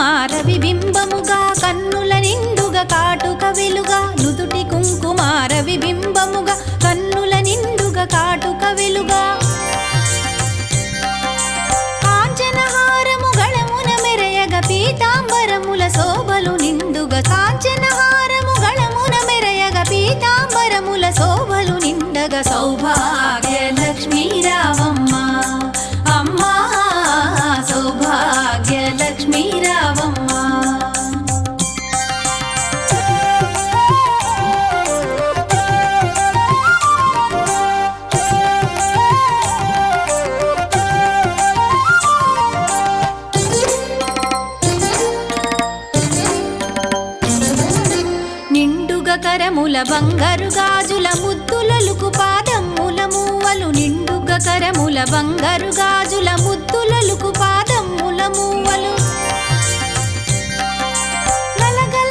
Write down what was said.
కుంకుమారవి బింబముగా కన్నుల నిండుగా కాటుక వెలుగా నుదుటి కుంకుమారవి బింబముగా కన్నుల నిండుగా కాటుక వెలుగా కాంచనహారము గళమున మెరయగ పీతాంబరముల శోభలు నిండుగా కాంచనహారము గళమున మెరయగ పీతాంబరముల శోభలు నిండగా సౌభాగ్య లక్ష్మీ రావమ్మ అమ్మా సౌభాగ్య లక్ష్మీ రావమ్మ. నిండుగా కరముల బంగారు గాజుల ముద్దులలుకు పాదముల మూవలు నిండుగా కరముల బంగారు